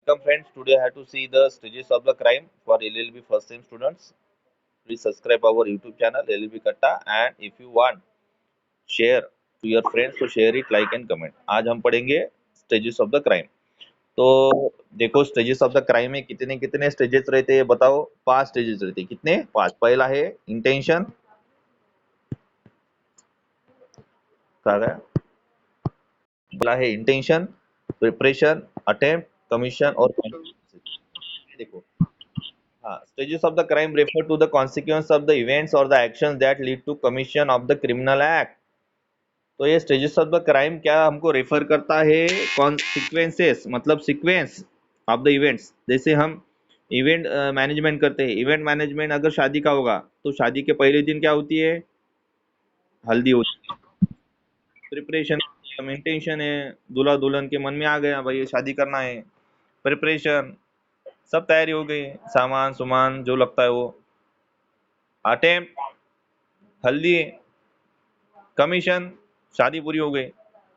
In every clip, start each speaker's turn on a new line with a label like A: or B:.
A: Welcome friends, today I have to see the stages of the crime for LLB first time students. Please subscribe our YouTube channel LLB Katta and if you want share to your friends so share it, like and comment. आज हम पढ़ेंगे stages of the crime. तो देखो stages of the crime में कितने कितने stages रहते हैं बताओ। 5 stages रहते हैं। कितने? 5। पहला है intention, कहा गया? पहला है intention, preparation, attempt, commission और देखो stages of the crime refer to the consequence of the events or the actions that lead to commission of the criminal act. तो ये stages of the crime क्या हमको रेफर करता है? consequences मतलब sequence of the events. जैसे हम event management करते हैं। इवेंट मैनेजमेंट अगर शादी का होगा तो शादी के पहले दिन क्या होती है? हल्दी होती है। प्रिपरेशन इंटेंशन है, दूल्हा दुल्हन के मन में आ गया भाई ये शादी करना है। प्रिपरेशन सब तैयारी हो गई, सामान सुमान जो लगता है वो। अटेम्प्ट हल्दी, कमीशन शादी पूरी हो गई।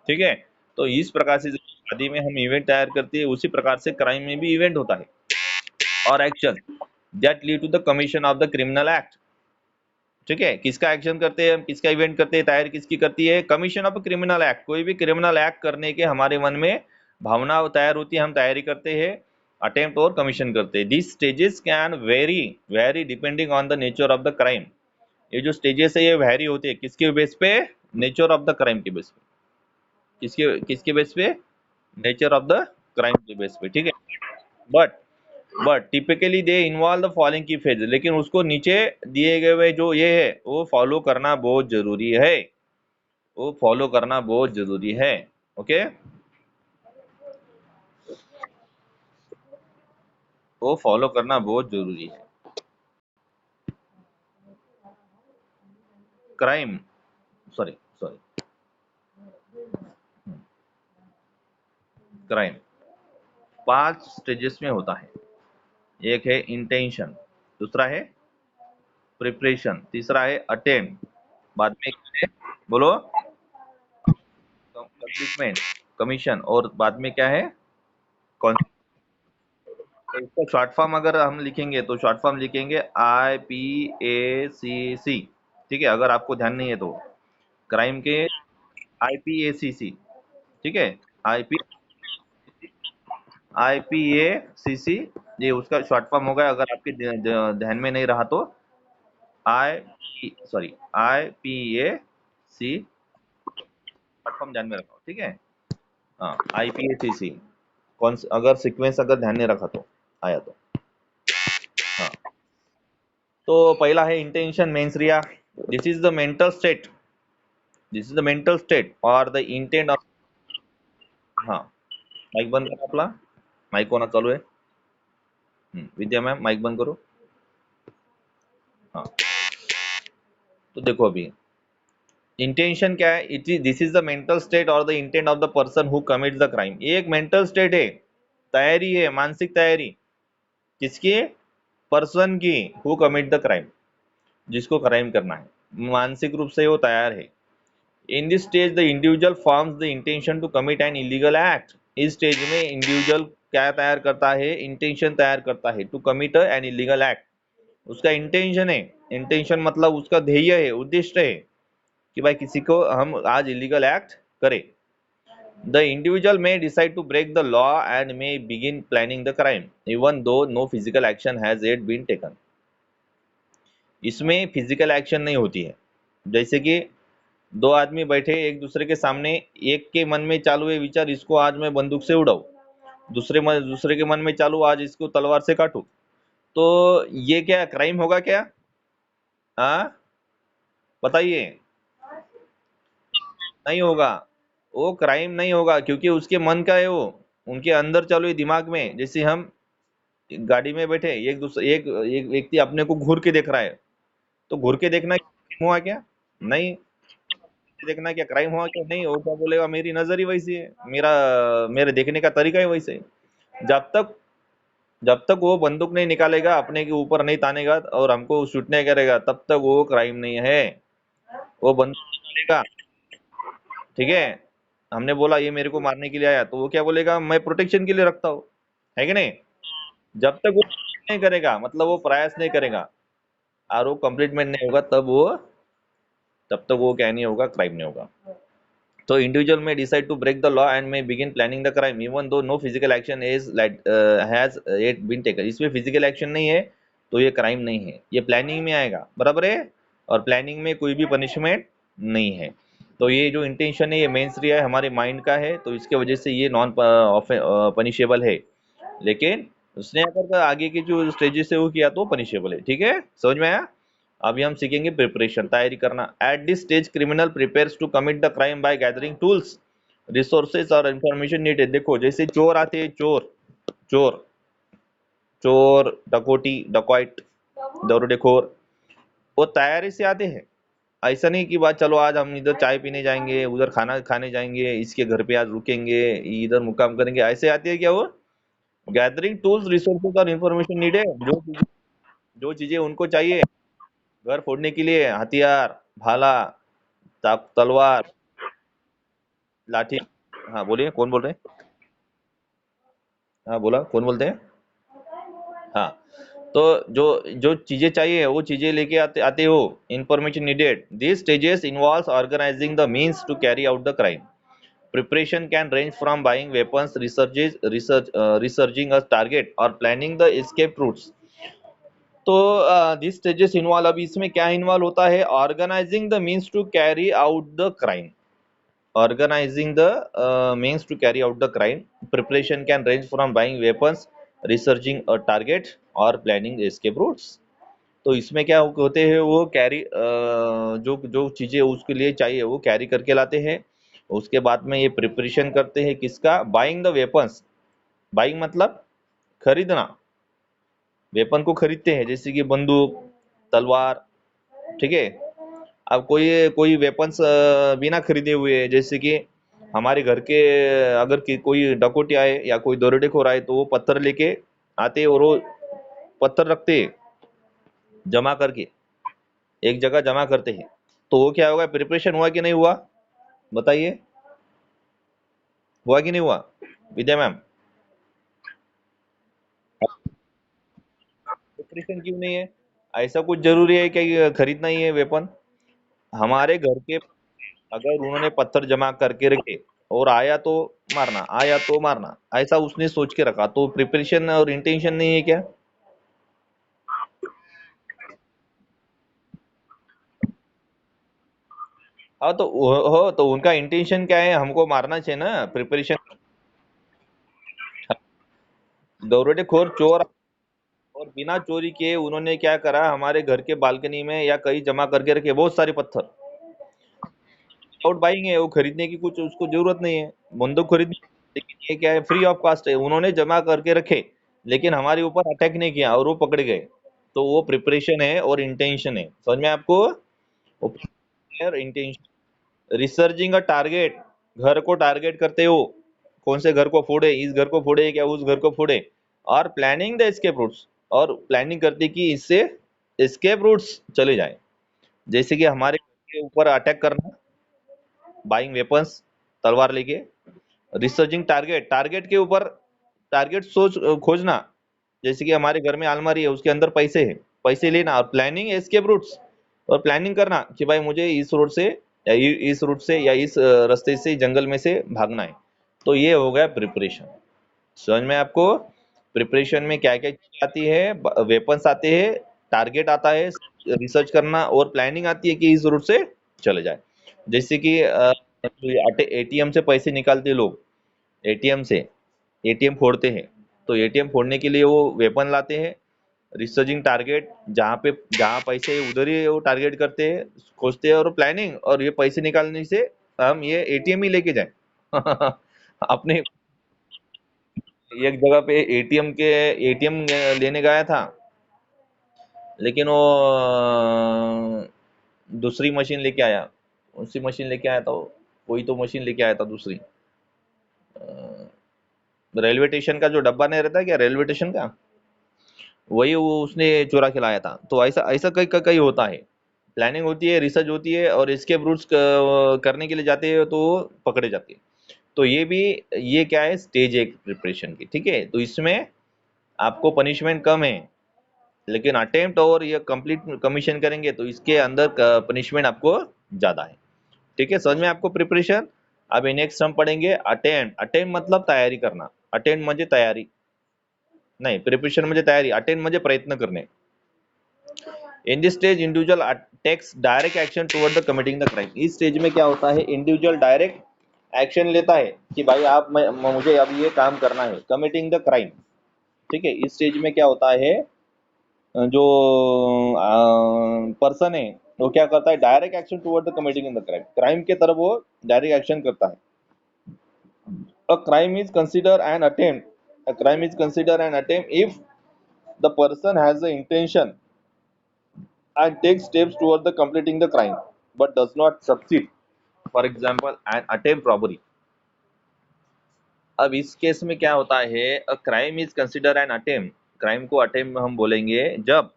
A: ठीक है, तो इस प्रकार से शादी में हम इवेंट तैयार करते हैं उसी प्रकार से क्राइम में भी इवेंट होता है और action that lead to the commission of the criminal act. ठीक है, किसका एक्शन करते हैं हम, किसका इवेंट करते हैं, तैयारी किसकी करती है? Commission of criminal act. कोई भी क्रिमिनल एक्ट करने के हमारे मन में भावना तैयार होती है, हम तैयारी करते हैं, अटेम्प्ट और कमीशन करते हैं। This stages can very depending on the nature of the crime. ये जो स्टेजेस है ये वेरी होते हैं किसके बेस पे? नेचर ऑफ द क्राइम के बेस पे। किसके किसके बेस पे? नेचर ऑफ द क्राइम के बेस पे। ठीक है, but typically they involve the following की फेज। लेकिन उसको नीचे दिए गए हुए जो ये है वो फॉलो करना बहुत जरूरी है, वो फॉलो करना बहुत जरूरी है। ओके, वो फॉलो करना बहुत जरूरी है। क्राइम सॉरी क्राइम 5 स्टेजेस में होता है। एक है इंटेंशन, दूसरा है प्रिपरेशन, तीसरा है अटेम्प्ट, बाद में क्या है बोलो? कमिटमेंट, कमीशन और बाद में क्या है? कौन? तो इसका शॉर्ट फॉर्म अगर हम लिखेंगे तो शॉर्ट फॉर्म लिखेंगे IPACC। ठीक है, अगर आपको ध्यान नहीं है तो क्राइम के IPACC। ठीक है, आईपी IPACC ये उसका शॉर्ट फॉर्म होगा। अगर आपके ध्यान में नहीं रहा तो IPAC शॉर्ट फॉर्म ध्यान में रखो। ठीक है, हाँ IPACC। कौन अगर सीक्वेंस अगर ध्यान नहीं रखा तो आया तो हाँ। तो पहला है intention mains Riya. This is the mental state, this is the mental state और द इंटेंट ऑफ। हाँ, माइक बंद करो आपला, माइक कोणा चालू आहे? विद्या मैम माइक बंद करो। हाँ, तो देखो अभी इंटेंशन क्या है? It is this is the mental state और the intent of the person who commits the crime. ये एक मेंटल स्टेट है, तैयारी है, मानसिक तैयारी। किसकी? पर्सन की, हु कमिट द क्राइम, जिसको क्राइम करना है, मानसिक रूप से वो तैयार है। In this stage the individual forms the intention to commit an illegal act. इस स्टेज में इंडिविजुअल क्या तैयार करता है? इंटेंशन तैयार करता है to commit an illegal act. उसका इंटेंशन है, इंटेंशन मतलब उसका ध्येय है, उद्देश्य है कि भाई किसी को हम आज इलीगल एक्ट करें। The individual may decide to break the law and may begin planning the crime even though no physical action has yet been taken। इसमें फिजिकल एक्शन नहीं होती है। जैसे कि दो आदमी बैठे एक दूसरे के सामने, एक के मन में चालू है विचार इसको आज मैं बंदूक से उड़ाऊं, दूसरे के मन में चालू आज इसको तलवार से काटूं, तो ये क्या क्राइम होगा क्या? हाँ बताइए। नहीं होगा, वो क्राइम नहीं होगा क्योंकि उसके मन का है वो, उनके अंदर चालू है दिमाग में। जैसे हम गाड़ी में बैठे एक व्यक्ति अपने को घूर के देख रहा है, तो घूर के देखना क्राइम हुआ क्या? नहीं। देखना क्या क्राइम हुआ क्या? नहीं। वो क्या बोलेगा? मेरी नजर ही वैसी है, मेरे देखने का तरीका ही वैसे है। जब तक वो बंदूक नहीं निकालेगा, अपने के ऊपर नहीं तानेगा और हमको शूट नहीं करेगा, तब तक वो क्राइम नहीं है। वो बंदूक निकालेगा, ठीक है, हमने बोला ये मेरे को मारने के लिए आया, तो वो क्या बोलेगा? मैं प्रोटेक्शन के लिए रखता हूँ। है कि नहीं? जब तक वो नहीं करेगा, मतलब वो प्रयास नहीं करेगा और वो कंप्लीटमेंट नहीं होगा, तब तक वो क्या नहीं होगा, क्राइम नहीं होगा। तो individual may decide to break the law and may begin planning the crime even though no physical action is has yet been taken. इसमें फिजिकल एक्शन नहीं है तो ये क्राइम नहीं है, ये प्लानिंग में आएगा, बराबर है। और प्लानिंग में कोई भी पनिशमेंट नहीं है। तो ये जो इंटेंशन है ये मेंस है, हमारे माइंड का है, तो इसके वजह से ये नॉन पनिशेबल है। लेकिन उसने अगर आगे की जो स्टेजेस है वो किया तो पनिशेबल है। ठीक है, समझ में आया? अभी हम सीखेंगे प्रिपरेशन, तैयारी करना। At this stage criminal prepares to commit the crime by gathering tools, resources और इंफॉर्मेशन नीडेड। देखो जैसे चोर आते हैं, चोर चोर चोर, डकौटी, डकॉइट, दरोडेखोर, वो तैयारी से आते हैं। ऐसा नहीं कि बात चलो आज हम इधर चाय पीने जाएंगे, उधर खाना खाने जाएंगे, इसके घर पे आज रुकेंगे, इधर मुकाम करेंगे, ऐसे आते हैं क्या? वो गैदरिंग टूल्स, रिसोर्सेज और इंफॉर्मेशन नीडेड, जो चीजें उनको चाहिए घर फोड़ने के लिए, हथियार, भाला, तलवार, लाठी। हाँ बोलिए, कौन बोल रहे हैं? हाँ बोला, कौन बोलते हैं? हाँ, तो जो जो चीजें चाहिए वो चीजें लेके आते आते हो। Information needed, this stages involves organizing the means to carry out the crime. Preparation can range from buying weapons, researching a target और प्लानिंग द एस्केप रूट्स। तो दिस स्टेजेस इन्वॉल्व, अभी इसमें क्या इन्वॉल्व होता है? Organizing the means to carry out the crime, organizing the means to carry out the crime. Preparation can range from buying weapons, researching a target और planning escape routes। तो इसमें क्या होते हैं, वो कैरी जो जो चीजें उसके लिए चाहिए वो कैरी करके लाते हैं। उसके बाद में ये प्रिपरेशन करते हैं किसका? Buying the weapons. बाइंग मतलब खरीदना, वेपन को खरीदते हैं, जैसे कि बंदूक, तलवार। ठीक है, अब कोई कोई वेपन्स बिना खरीदे हुए है, जैसे कि हमारे घर के अगर कोई डकौती आए या कोई दरोडेखोर आए तो वो पत्थर लेके आते और वो पत्थर रखते हैं जमा करके, एक जगह जमा करते हैं। तो वो क्या होगा? प्रिपरेशन हुआ कि नहीं हुआ? बताइए, हुआ कि नहीं हुआ विद्या मैम? प्रिपरेशन क्यों नहीं है? ऐसा कुछ जरूरी है कि खरीदना ही है वेपन? हमारे घर के अगर उन्होंने पत्थर जमा करके रखे और आया तो मारना, आया तो मारना, ऐसा उसने सोच के रखा, तो प्रिपरेशन और इंटेंशन नहीं है क्या? हाँ तो हो तो उनका इंटेंशन क्या है? हमको मारना चाहिए ना, प्रिपरेशन। दरोडेखोर चोर, और बिना चोरी किए उन्होंने क्या करा? हमारे घर के बालकनी में या कहीं जमा करके रखे बहुत सारे पत्थर। आउट बाइंग है, वो खरीदने की कुछ उसको जरूरत नहीं है, बंदूक खरीदने। लेकिन ये क्या है? फ्री ऑफ कॉस्ट है, उन्होंने जमा करके रखे लेकिन हमारे ऊपर अटैक नहीं किया और वो पकड़े गए। तो वो प्रिपरेशन है और इंटेंशन है, समझ में आपको? इंटेंशन। रिसर्चिंग अ टारगेट, घर को टारगेट करते हो, कौन से घर को फोड़े, इस घर को फोड़े क्या उस घर को फोड़े। और प्लानिंग द एस्केप रूट्स, और प्लानिंग करते कि इससे एस्केप रूट्स चले जाए, जैसे कि हमारे घर के ऊपर अटैक करना, बाइंग वेपन्स, तलवार लेके। रिसर्चिंग टारगेट, टारगेट के ऊपर टारगेट सोच खोजना, जैसे कि हमारे घर में अलमारी है उसके अंदर पैसे है, पैसे लेना। और प्लानिंग एस्केप रूट्स, और प्लानिंग करना कि भाई मुझे इस रोड से या इस रूट से या इस रास्ते से जंगल में से भागना है। तो ये हो गया प्रिपरेशन। समझ में आपको? प्रिपरेशन में क्या क्या चीज आती है? वेपन्स आते हैं, टारगेट आता है, रिसर्च करना, और प्लानिंग आती है कि इस रूट से चले जाए। जैसे कि एटीएम से पैसे निकालते लोग, एटीएम से एटीएम फोड़ते हैं, तो एटीएम फोड़ने के लिए वो वेपन लाते हैं। रिसर्चिंग टारगेट, जहाँ पैसे है उधर ही वो टारगेट करते हैं, खोजते हैं, और प्लानिंग, और ये पैसे निकालने से हम ये एटीएम ही लेके जाए अपने। एक जगह पे एटीएम लेने गया था, लेकिन वो दूसरी मशीन लेके आया। उसी मशीन लेके आया था वो, कोई तो मशीन लेके आया था दूसरी। रेलवे स्टेशन का जो डब्बा नहीं रहता क्या, रेलवे स्टेशन का, वही वो उसने चुरा के लाया था। तो ऐसा ऐसा कई कई कई होता है। प्लानिंग होती है, रिसर्च होती है, और एस्केप रूट्स करने के लिए जाते हैं तो वो पकड़े जाते हैं। तो ये क्या है, स्टेज एक प्रिपरेशन की, ठीक है। तो इसमें आपको पनिशमेंट कम है, लेकिन अटेम्प्ट और ये कंप्लीट कमीशन करेंगे तो इसके अंदर पनिशमेंट आपको ज्यादा है, ठीक है। समझ में आपको प्रिपरेशन। अभी नेक्स्ट हम पढ़ेंगे अटेम्प्ट। अटेम्प्ट मतलब तयारी करना, अटेम्प्ट म्हणजे तयारी नाही, प्रिपरेशन म्हणजे तयारी, अटेम्प्ट म्हणजे प्रयत्न करणे। In this stage individual takes direct action toward the committing the crime. इस स्टेज में क्या होता है, इंडिविजुअल डायरेक्ट एक्शन लेता है कि भाई आप मुझे अब ये काम करना है, कमिटिंग द क्राइम, ठीक है। इस स्टेज में क्या होता है, जो पर्सन है वो क्या करता है, direct action toward the committing in the crime, crime के तरफ वो डायरेक्ट एक्शन करता है। A crime is consider an attempt, a crime is consider an attempt if the person has the intention and takes steps toward the completing the crime but does not succeed, for example an attempt robbery। अब इस case में क्या होता है, a crime is consider an attempt, crime को attempt हम बोलेंगे जब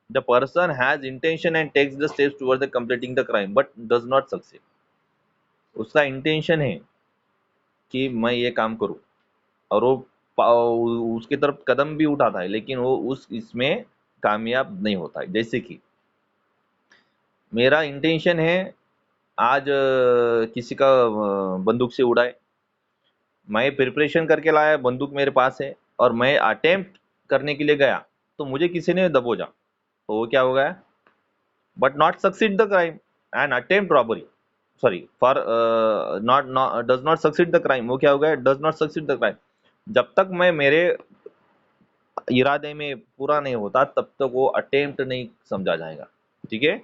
A: the person has intention and takes the steps toward the completing the crime but does not succeed. उसका इंटेंशन है कि मैं ये काम करूं और वो उसकी तरफ कदम भी उठाता है, लेकिन वो उस इसमें कामयाब नहीं होता है। जैसे कि मेरा इंटेंशन है आज किसी का बंदूक से उड़ाए, मैं प्रिपरेशन करके लाया, बंदूक मेरे पास है और मैं अटेम्प्ट करने के लिए गया तो मुझे किसी ने दबोचा, तो वो क्या हो गया, but not succeed the crime and attempt robbery, sorry for not does not succeed the crime, वो क्या हो गया, does not succeed the crime. जब तक मैं मेरे इरादे में पूरा नहीं होता तब तक वो अटेम्प्ट नहीं समझा जाएगा, ठीक है।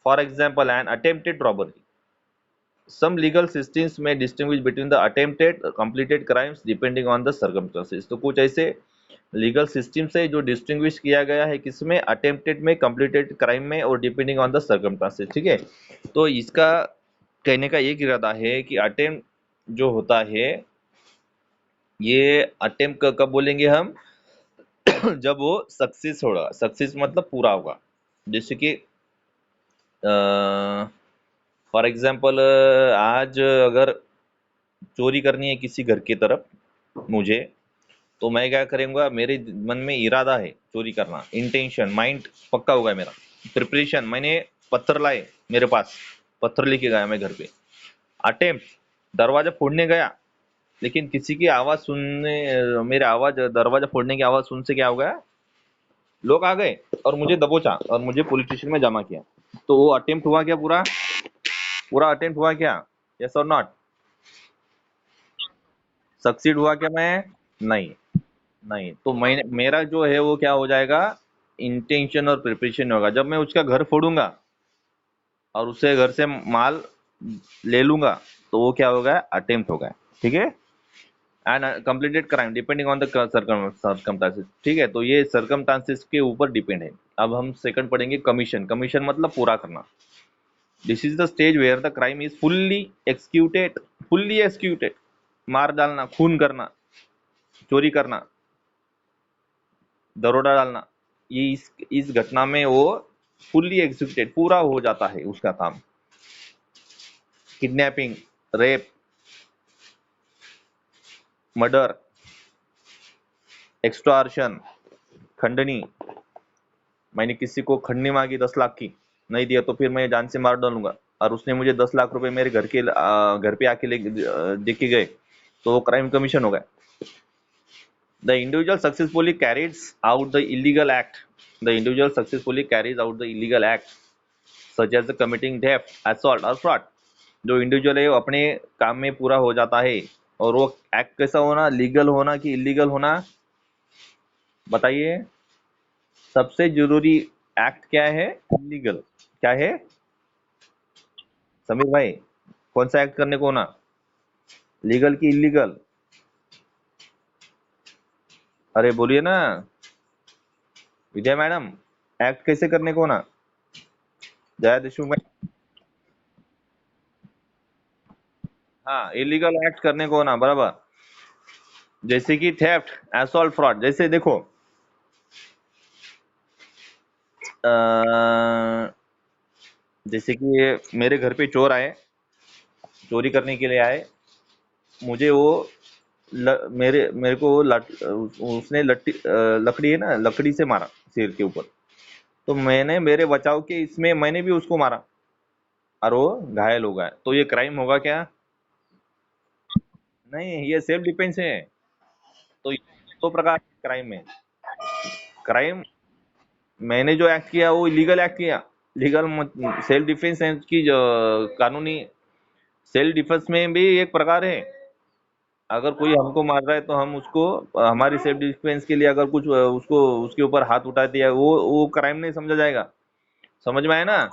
A: For example an attempted robbery, some legal systems may distinguish between the attempted completed crimes depending on the circumstances। तो कुछ ऐसे लीगल सिस्टम से जो डिस्टिंग्विश किया गया है किसमें, अटेम्प्टेड में, कंप्लीटेड क्राइम में और डिपेंडिंग ऑन द सर्कमस्टांसेस, ठीक है। तो इसका कहने का एक इरादा है कि अटेम्प्ट जो होता है ये अटेम्प्ट कब बोलेंगे हम जब वो सक्सेस होगा, सक्सेस मतलब पूरा होगा। जैसे कि फॉर एग्जाम्पल आज अगर चोरी करनी है किसी घर की तरफ मुझे, तो मैं क्या करूंगा, मेरे मन में इरादा है चोरी करना, इंटेंशन, माइंड पक्का होगा मेरा, प्रिपरेशन, मैंने पत्थर लाए मेरे पास, पत्थर लेके गया मैं घर पे, अटेम्प्ट दरवाजा फोड़ने गया, लेकिन किसी की आवाज सुनने, मेरे आवाज दरवाजा फोड़ने की आवाज सुन से क्या हो गया, लोग आ गए और मुझे दबोचा और मुझे पुलिस स्टेशन में जमा किया, तो वो अटेम्प्ट हुआ क्या, पूरा पूरा अटेम्प्ट हुआ क्या, यस और नॉट, सक्सीड हुआ क्या मैं, नहीं, नहीं। तो मैंने मेरा जो है वो क्या हो जाएगा, इंटेंशन और प्रिपरेशन होगा। जब मैं उसका घर फोड़ूंगा और उससे घर से माल ले लूंगा तो वो क्या होगा, अटेम्प्ट होगा, ठीक है। And completed crime depending on the circumstances, ठीक है। तो ये सर्कमस्टांसेस के ऊपर डिपेंड है। अब हम सेकंड पढ़ेंगे कमीशन। कमीशन मतलब पूरा करना। This is the stage where the crime is fully executed, fully executed, मार डालना, खून करना, चोरी करना, दरोड़ा डालना, ये इस घटना में वो फुल्ली एग्जीक्यूटेड, पूरा हो जाता है उसका काम। किडनैपिंग, रेप, मर्डर, एक्सटॉर्शन, खंडनी, मैंने किसी को खंडनी मांगी 10 लाख की, नहीं दिया तो फिर मैं जान से मार डालूंगा, और उसने मुझे 10 लाख रुपए मेरे घर पे आके दे के गए, तो वो क्राइम कमीशन हो गया। The individual successfully carries out the illegal act. The individual successfully carries out the illegal act, such as the committing theft, assault or fraud। जो इंडिविजुअल है वो अपने काम में पूरा हो जाता है, और वो एक्ट कैसा होना, लीगल होना कि इलीगल होना, बताइए। सबसे जरूरी एक्ट क्या है, इलीगल, क्या है समीर भाई, कौन सा एक्ट करने को होना, लीगल की इलीगल, अरे बोलिए ना विजय मैडम, एक्ट कैसे करने को होना, जया देशमुख में, हाँ इलीगल एक्ट करने को होना, बराबर। जैसे कि थेफ्ट, असॉल्ट, फ्रॉड। जैसे देखो जैसे कि मेरे घर पे चोर आए, चोरी करने के लिए आए, मुझे वो मेरे मेरे को उसने लकड़ी है ना, लकड़ी से मारा सिर के ऊपर। तो मैंने मेरे बचाव के इसमें मैंने भी उसको मारा और वो घायल हो गया, तो ये क्राइम होगा क्या? नहीं, ये सेल्फ डिफेंस है। तो दो प्रकार के क्राइम है। क्राइम, मैंने जो एक्ट किया वो इलीगल एक्ट किया। लीगल, सेल्फ डिफेंस की जो कानूनी, सेल्फ डिफेंस में भी एक प्रकार है। अगर कोई हमको मार रहा है तो हम उसको हमारी सेल्फ डिफेंस के लिए अगर कुछ उसको उसके ऊपर हाथ उठा दिया, वो क्राइम नहीं समझा जाएगा। समझ में आया ना?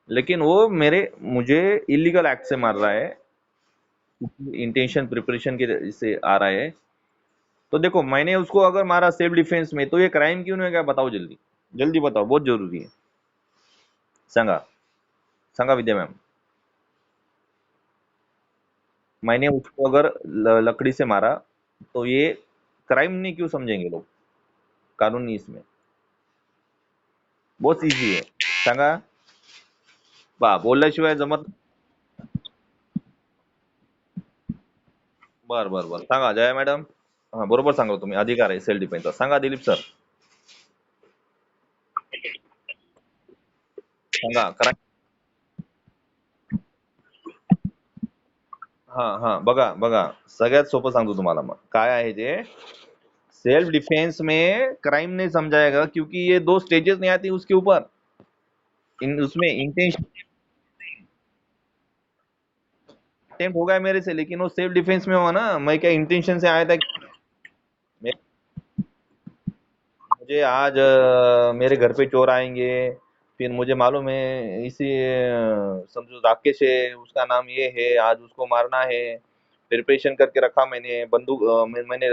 A: लेकिन वो मेरे मुझे इलीगल एक्ट से मार रहा है, इंटेंशन प्रिपरेशन के से आ रहा है। तो देखो, मैंने उसको अगर मारा सेल्फ डिफेंस में, तो ये क्राइम क्यों नहीं होगा? बताओ जल्दी, जल्दी बताओ, बहुत जरूरी है। सांगा, सांगा विद्या मैम। मैंने उसको अगर लकड़ी से मारा, तो ये क्राइम नहीं क्यों समझेंगे लोग, कानूनी इसमें? बहुत इझी आहे. सांगा. बा बोलल्याशिवाय जमत. बर बर बर, सांगा जया मॅडम. हा, बरोबर सांगा तुम्ही, अधिकार आहे सेल्फ डिफेन्सचा. सांगा दिलीप सर. सांगा करा. हा हा, बघा बघा, सगळ्यात सोपं सांगतो तुम्हाला. मग काय आहे ते, सेल्फ डिफेंस में क्राइम नहीं समझाएगा, क्योंकि ये दो स्टेजेस नहीं आती उसके ऊपर। उसमें इंटेंशन अटेम्प्ट हो गया मेरे से, लेकिन वो सेल्फ डिफेंस में हुआ ना। मैं क्या इंटेंशन से आया था मुझे आज मेरे घर पे चोर आएंगे, फिर मुझे मालूम है इसी समझो राकेश है उसका नाम ये है, आज उसको मारना है। प्रिपरेशन करके रखा मैंने, बंदूक मैंने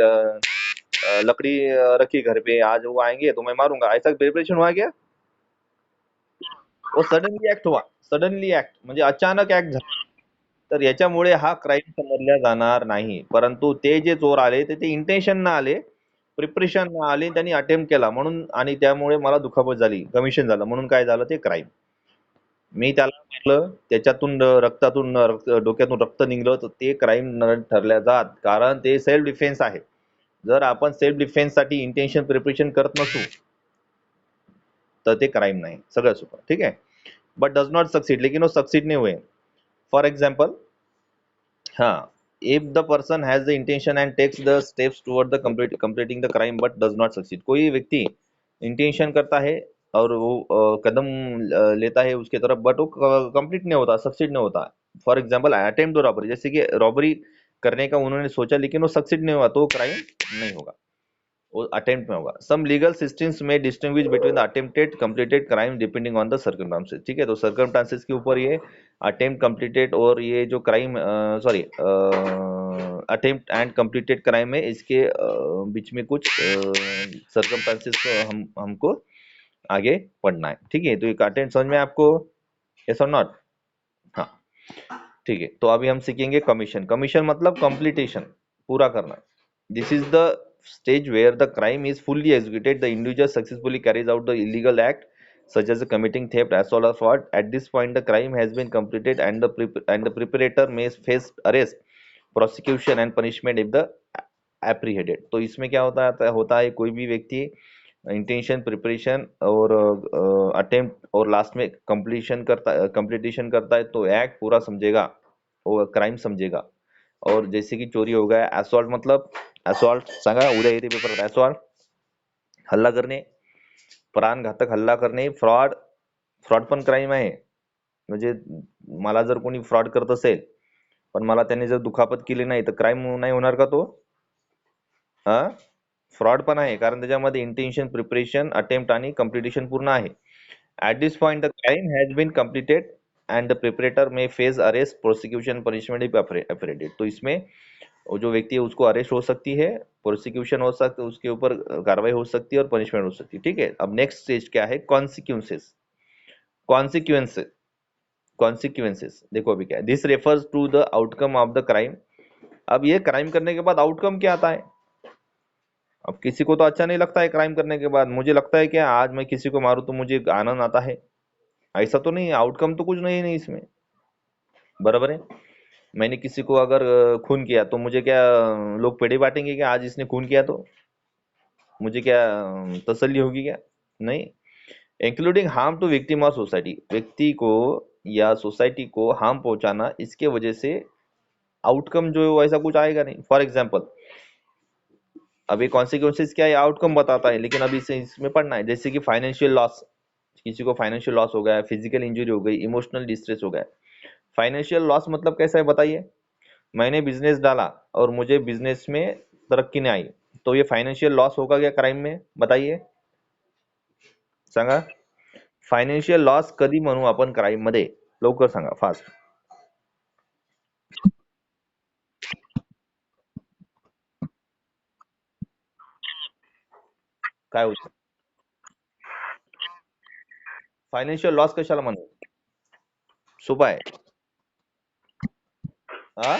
A: लकड़ी रखी घर पे, आज वो आएंगे तो मैं मारूंगा, ऐसा प्रिपरेशन हुआ क्या? वो सडनली ऍक्ट हुआ. सडनली ऍक्ट म्हणजे अचानक ऍक्ट झाला. तर याच्यामुळे हा क्राईम समजला जाणार नाही. परंतु ते जे चोर आले ते इंटेन्शन न आले, प्रिपरेशन न आले, त्यांनी अटेम्प्ट केला म्हणून, आणि त्यामुळे मला दुखापत झाली, कमिशन झालं, म्हणून काय झालं ते क्राईम. मी त्याला मारलं, त्याच्यातून रक्तातून डोक्यातून रक्त निघलं, तर ते क्राईम न ठरल्या जात, कारण ते सेल्फ डिफेन्स आहे. जर आपण सेल्फ डिफेन्स साठी इंटेन्शन प्रिपरेशन करत नसू, तर ते क्राईम नाही. सगळं सोपं, ठीक आहे. बट डज नॉट सक्सीड, लेकिन वो सक्सीड नहीं हुए. फॉर एग्जाम्पल, हाँ, if the person has the intention and takes the steps toward the completing the crime but does not succeed, कोई व्यक्ति इंटेंशन करता है और वो कदम लेता है उसके तरफ, बट वो कंप्लीट नहीं होता, सक्सीड नहीं होता। फॉर एग्जाम्पल अटेम्प्ट रॉबरी, जैसे कि रॉबरी करने का उन्होंने सोचा लेकिन वो सक्सीड नहीं हुआ, तो क्राइम नहीं होगा, वो अटेम्प्ट में होगा। सम लीगल सिस्टम्स में distinguish between the attempted completed crime depending on the circumstances, ठीक है। तो सर्कमस्टांसेस के ऊपर ये अटेम्प्ट कंप्लीटेड और ये जो crime, sorry, attempt and completed crime है, इसके बीच में कुछ सर्कमस्टांसेस को हमको आगे पढ़ना है, ठीक है। तो ये अटेम्प्ट समझ में आपको? यस और नॉट? हाँ, ठीक है। तो अभी हम सीखेंगे कमीशन। कमीशन मतलब कंप्लीटेशन, पूरा करना। This is the stage where the crime is fully executed, the individual successfully carries out the illegal act such as committing theft, assault or fraud. At this point the crime has been completed and the preparator may face arrest, prosecution and punishment if the apprehended। तो इसमें क्या होता है कोई भी व्यक्ति intention, preparation और attempt और लास्ट में कंप्लीटेशन करता है, तो एक्ट पूरा समझेगा, वो क्राइम समझेगा। और जैसे कि चोरी हो गया, असॉल्ट मतलब, असॉल्ट सांगा उद्या येते पेपरात, असॉल्ट हल्ला करणे, प्राणघातक हल्ला करणे, फ्रॉड, फ्रॉड पण क्राईम आहे। म्हणजे मला जर कोणी फ्रॉड करत असेल पण मला त्याने जर दुखापत केली नाही, तर क्राईम नाही होणार का तो? हा, फ्रॉड पण आहे, कारण त्याच्यामध्ये इंटेन्शन, प्रिपरेशन, अटेम्प्ट आणि कम्प्लिटेशन पूर्ण आहे। At this point the crime has been completed and the perpetrator may face arrest, prosecution, punishment if apprehended. तो इसमें वो जो व्यक्ति है उसको अरेस्ट हो सकती है, प्रोसिक्यूशन हो सकती है, उसके ऊपर कार्रवाई हो सकती है और पनिशमेंट हो सकती है, ठीक है। अब नेक्स्ट स्टेज क्या है? कॉन्सिक्वेंसेस। कॉन्सिक्वेंसेस, कॉन्सिक्वेंसेस देखो अभी क्या है। This refers to the outcome of the crime. अब ये क्राइम करने के बाद आउटकम क्या आता है? अब किसी को तो अच्छा नहीं लगता है क्राइम करने के बाद। मुझे लगता है कि आज मैं किसी को मारूं तो मुझे आनंद आता है, ऐसा तो नहीं है। आउटकम तो कुछ नहीं है इसमें, बराबर है। मैंने किसी को अगर खून किया तो मुझे क्या लोग पेड़े बांटेंगे क्या? आज इसने खून किया तो मुझे क्या तसल्ली होगी क्या? नहीं। इंक्लूडिंग हार्म टू विक्टिम और सोसाइटी, व्यक्ति को या सोसाइटी को हार्म पहुंचाना, इसके वजह से आउटकम जो है वो ऐसा कुछ आएगा नहीं। फॉर एग्जाम्पल, अभी कॉन्सिक्वेंसेस क्या है, आउटकम बताता है, लेकिन अभी इसे इसमें पढ़ना है। जैसे कि फाइनेंशियल लॉस, किसी को फाइनेंशियल लॉस हो गया, फिजिकल इंजरी हो गई, इमोशनल डिस्ट्रेस हो गया। फाइनेंशियल लॉस मतलब कैसा है बताइए? मैंने बिजनेस डाला और मुझे बिजनेस में तरक्की नहीं आई, तो ये फाइनेंशियल लॉस होगा क्या क्राइम में? बताइए, सांगा. फायनान्शियल लॉस कधी म्हणू आपण क्राईम मध्ये? लवकर सांगा, फास्ट. काय होतं? फायनान्शियल लॉस कशाला म्हणू? सोपा आहे. हा,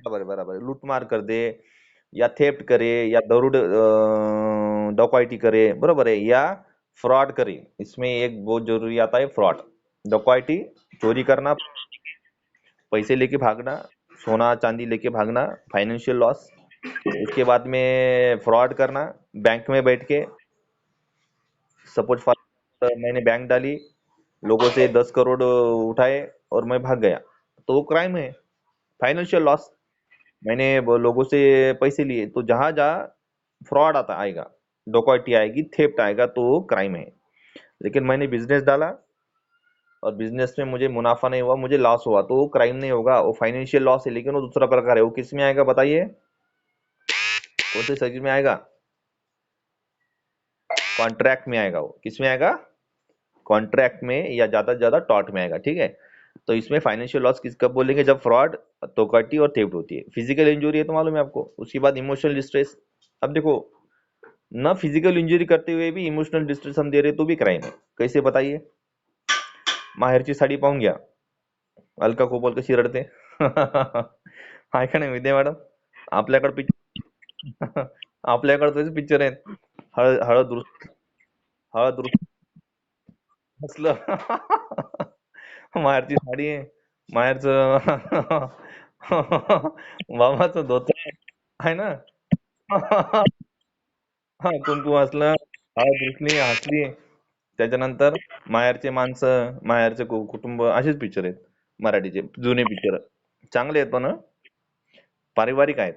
A: बराबर बराबर. लूटमार कर दे, या थेफ्ट करे, या दरोड डकैती करे, बरोबर है, या फ्रॉड करे. इसमें एक बहुत जरूरी आता है फ्रॉड. डकैती, चोरी करना, पैसे लेके भागना, सोना चांदी लेके भागना, फाइनेंशियल लॉस. उसके बाद में फ्रॉड करना, बैंक में बैठ के, सपोज फॉर मैंने बैंक डाली, लोगों से 10 करोड़ उठाए और मैं भाग गया, तो वो क्राइम है, फाइनेंशियल लॉस. मैंने वो लोगों से पैसे लिए, तो जहां जहां फ्रॉड आता आएगा, डकैती आएगी, थेफ्ट आएगा, तो वो क्राइम है. लेकिन मैंने बिजनेस डाला और बिजनेस में मुझे मुनाफा नहीं हुआ, मुझे लॉस हुआ, तो वो क्राइम नहीं होगा, वो फाइनेंशियल लॉस है, लेकिन वो दूसरा प्रकार है. वो किस में आएगा बताइए? कौन से सेक्शन में आएगा? कॉन्ट्रैक्ट में आएगा. वो किस में आएगा? कॉन्ट्रैक्ट में, या ज्यादा से ज्यादा टॉर्ट में आएगा. ठीक है. तो इसमें फाइनेंशियल लॉस किस कब बोलेंगे? जब फ्रॉड, धोखाधड़ी और थेफ्ट होती है. फिजिकल इंजरी है तो मालूम है आपको. उसके बाद इमोशनल डिस्ट्रेस. अब देखो, ना फिजिकल इंजरी करते हुए भी इमोशनल डिस्ट्रेस हम दे रहे तो भी क्राइम है. कैसे बताइए? माहेरची साडी पाहून घ्या, अलका कोपल कशी रडते. आहे का नाही विद्या मॅडम? आपल्याकडे पिक्चर आपल्याकडे तसे पिक्चर आहेत. हळद हळद दुरुस्त, हळद दुरुस्त असलं. माहेरची साडी आहे, माहेरचं बाबाचं धोतर आहे ना. हा, कुंकू असलं, हळद रुसली, हसली. त्याच्यानंतर माहेरचे माणसं, माहेरचे कुटुंब, असेच पिक्चर आहेत मराठीचे जुने पिक्चर. चांगले आहेत पण पारिवारिक आहेत.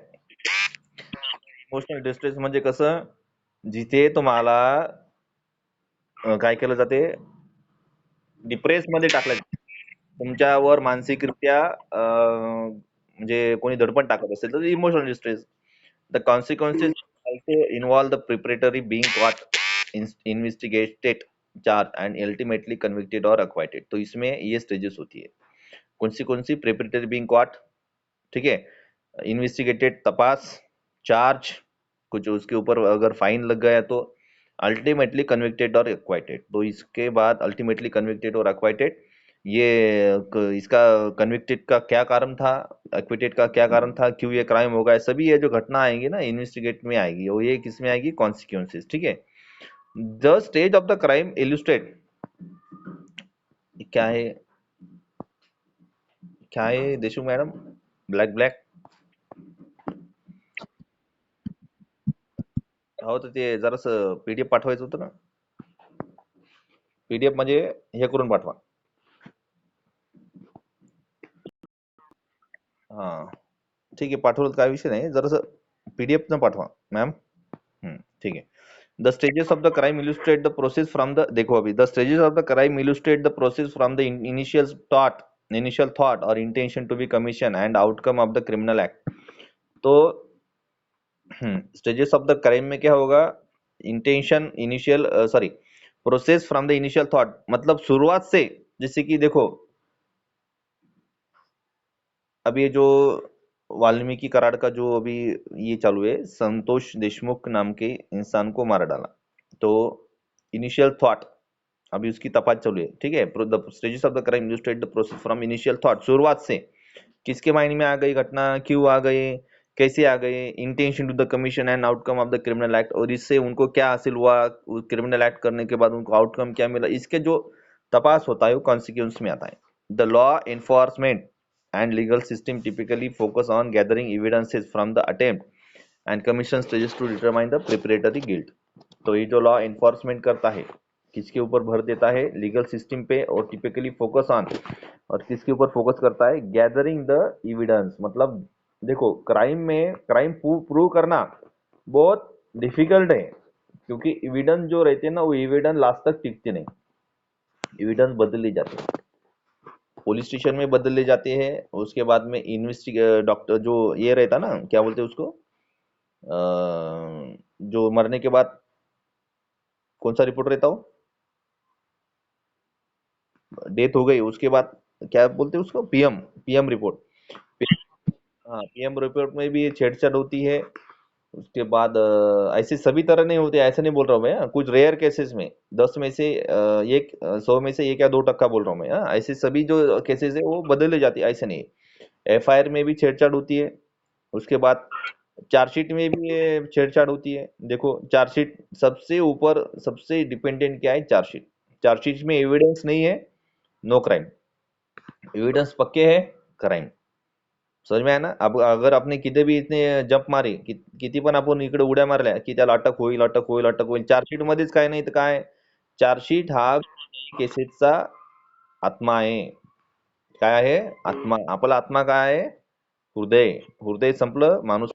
A: इमोशनल डिस्ट्रेस म्हणजे कसं? जिथे तुम्हाला काय केलं जाते, डिप्रेस मध्ये टाकलं, तुमच्यावर मानसिकरित्या म्हणजे कोणी दडपण टाकत असेल तर emotional distress. The consequences also involve the preparatory being caught, investigated, charge and ultimately convicted और अक्वाइटेड. तो इसमें ये स्टेजेस होती है. कौन सी? प्रिपरेटरी बीइंग कॉट, ठीक है, इन्वेस्टिगेटेड, तपास, चार्ज, कुछ उसके ऊपर अगर फाइन लग गया तो, अल्टीमेटली कन्विक्टेड और एक्वाइटेड. तो इसके बाद अल्टीमेटली कन्विक्टेड और एक्वाइटेड, ये इसका कन्विक्टेड का क्या कारण था, एक्विटेड का क्या कारण था, क्यों ये क्राइम होगा, सभी ये जो घटना आएंगी ना इन्वेस्टिगेट में आएगी, और ये किस में आएगी? कॉन्सिक्वेंसेस. ठीक है. The stage of the crime illustrate, क्या है, क्या है देशमुख मॅडम? Black black. हो, तर ते जरास पीडीएफ पाठवायचं होतं ना. पीडीएफ म्हणजे हे करून पाठवा. हा, ठीक आहे, पाठवलं काय विषय नाही, जरास पीडीएफ न पाठवा मॅम. ठीक है. The stages of the crime illustrate the process from the, देखो अभी, the stages of the crime illustrate the process from the initial thought और intention to be commission and outcome of the criminal act. तो stages of the crime में क्या होगा? Intention, initial, sorry, process from the initial thought, मतलब शुरुआत से. जैसे कि देखो, अब ये जो वाल्मीकि करार का जो अभी ये चालू है, संतोष देशमुख नाम के इंसान को मारा डाला, तो इनिशियल थॉट, अभी उसकी तपास चालू है. ठीक है. The stages of the crime illustrate the process from initial thought, शुरुआत से, किसके माइंड में आ गई घटना, क्यों आ गई, कैसे आ गए, intention to the commission and outcome of the criminal act, और इससे उनको क्या हासिल हुआ, क्रिमिनल एक्ट करने के बाद उनको आउटकम क्या मिला, इसके जो तपास होता है वो कॉन्सिक्वेंस में आता है। The law enforcement and legal system typically focus on gathering evidences from the attempt and commission stages to determine the preparatory guilt. तो ये जो लॉ एनफोर्समेंट करता है किसके ऊपर भर देता है, लीगल सिस्टम पे, और टिपिकली फोकस ऑन, और किसके ऊपर फोकस करता है, गैदरिंग द एविडेंस। मतलब देखो क्राइम में क्राइम प्रूव करना बहुत डिफिकल्ट है, क्योंकि एविडेंस जो रहते हैं ना वो एविडेंस लास्ट तक टिकते नहीं, एविडेंस बदल जाते हैं, पुलिस स्टेशन में बदले जाते हैं, उसके बाद में डॉक्टर जो ये रहता ना क्या बोलते हैं उसको, जो मरने के बाद कौन सा रिपोर्ट रहता हो, डेथ हो गई उसके बाद क्या बोलते हैं उसको, पीएम, पीएम रिपोर्ट। हाँ पीएम रिपोर्ट में भी छेड़छाड़ होती है। उसके बाद ऐसे सभी तरह नहीं होते, ऐसा नहीं बोल रहा हूँ मैं, कुछ रेयर केसेस में 10 में से एक 100 में से 1 या 2% बोल रहा हूँ मैं, ऐसे सभी जो केसेस है वो बदले जाती है, ऐसे नहीं। एफआईआर में भी छेड़छाड़ होती है, उसके बाद चार्जशीट में भी ये छेड़छाड़ होती है। देखो चार्जशीट सबसे ऊपर सबसे डिपेंडेंट क्या है, चार्जशीट। चार्जशीट में एविडेंस नहीं है, नो क्राइम, एविडेंस पक्के है, क्राइम। समझ में आहे ना। अब अगर आपने किती बी इतने जंप मारे किती पण आपण इकडे उड्या मारल्या की त्याला अटक होईल, अटक होईल, अटक होईल, चार्जशीट मध्येच काय नाही तर काय, चार्जशीट हा केसेसचा आत्मा आहे। काय आहे, आत्मा, आपला आत्मा काय आहे, हृदय, हृदय संपलं माणूस।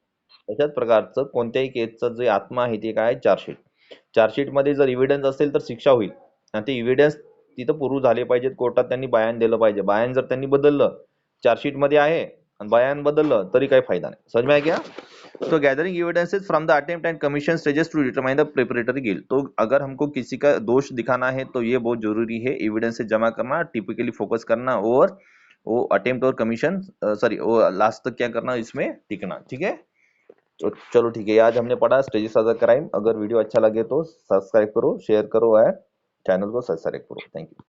A: तशाच प्रकारचं कोणत्याही केसचं जे आत्मा आहे ते काय, चार्जशीट। चार्जशीट मध्ये जर इव्हिडन्स असेल तर शिक्षा होईल, आणि ते इव्हिडन्स तिथं प्रूव्ह झाले पाहिजेत, कोर्टात त्यांनी बयान दिलं पाहिजे। बयान जर त्यांनी बदललं, चार्जशीट मध्ये आहे आणि बयान बदललं तरी काही फायदा नाही। समझ में आ गया। तो gathering evidences from the attempt and commission stages to determine the preparatory guilt. तो अगर हमको किसी का दोष दिखाना है तो ये बहुत जरूरी है, एविडेंसेस जमा करना, टिपिकली फोकस करना, और वो अटेम्प्ट और कमीशन सॉरी वो लास्ट तक क्या करना, इसमें टिकना। ठीक है, तो चलो ठीक है, आज हमने पढ़ा स्टेजेस ऑफ द क्राइम। अगर वीडियो अच्छा लगे तो सब्सक्राइब करो, शेयर करो, और चैनल को सब्सक्राइब करो। Thank you.